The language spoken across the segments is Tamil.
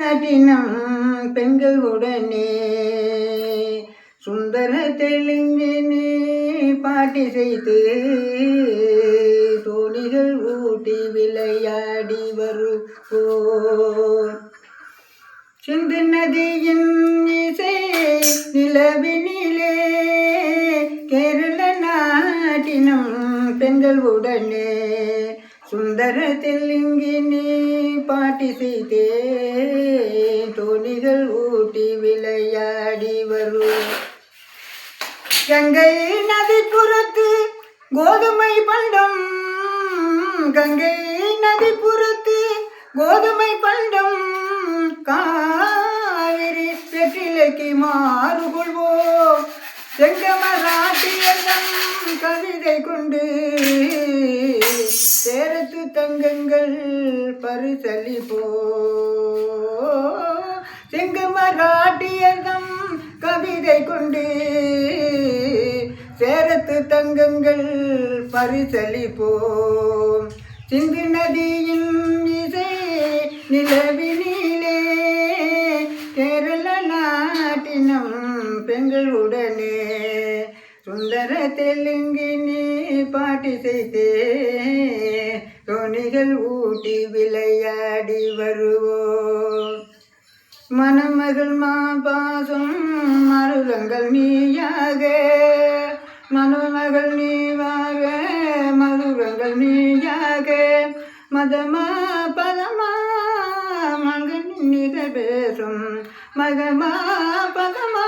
நாட்டினம் பெண்கள் உடனே சுந்தர தெலுங்கினே பாட்டி செய்து தோணிகள் ஊட்டி விளையாடி வருவோர் சிந்து நதியின் இசை நிலவினிலே கேரள நாட்டினம் பெண்கள் உடனே சுந்தர தெலுங்கினே பாட்டி செய்தே தோணிகள் ஊட்டி விளையாடி வரும் கங்கை நதிப்புறத்து கோதுமை பண்டம் கங்கை நதிப்புறத்து கோதுமை பண்டம் காவிரி வெற்றிலைக்கு மாறுகொள்வோம் செங்கமராட்டியம் கவிதை கொண்டு சேரத்து தங்கங்கள் பரிசளிப்போ செங்கமராட்டியம் கவிதை கொண்டு சேரத்து தங்கங்கள் பரிசளிப்போம் சிந்து நதியின் இசை நிலவினிலே கேரள நாட்டினம் பெண்கள் உடனே சுந்தர தெலுங்கினே பாட்டி செய்தே தோணிகள் ஊட்டி விளையாடி வருவோம் மணமகள் மாபாசம் மருதங்கள் நீயாக மணமகள் நீவாக மருதங்கள் நீயாக மதமா பதமா மகன் நிகழ் பேசும் மகமா பதமா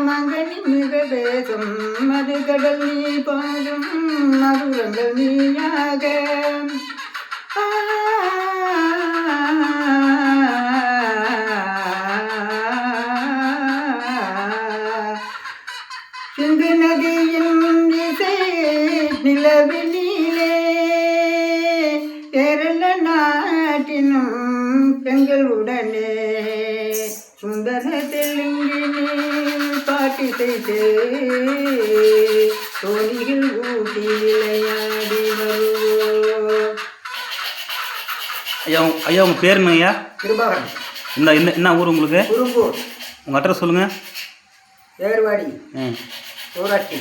மகனின் நிகழ் பேசும் மது கடல் நீ பாடும் மருதங்கள் நீயாக சிந்து நதியின் இசை நிலவினிலே கேரள நாட்டினும் பெண்கள் உடனே சுந்தர தெலுங்கினே பாட்டி செய்தே தோணிகள் ஊட்டி விளையாடி வருவோம். ஐயா ஐயா உங்கள் பேர் என்ன ஐயா? கிருபாகரன். என்ன ஊர் உங்களுக்கு? குறும்பூர். உங்கள் அட்ரஸ் சொல்லுங்கள். ஏர்வாடி ஊராட்சி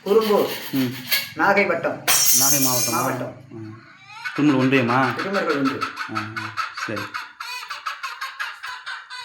குறும்பூர் நாகை வட்டம். நாகை மாவட்டம். திருமல் ஒன்றியமா? திருமர்கள் ஒன்று. சரி.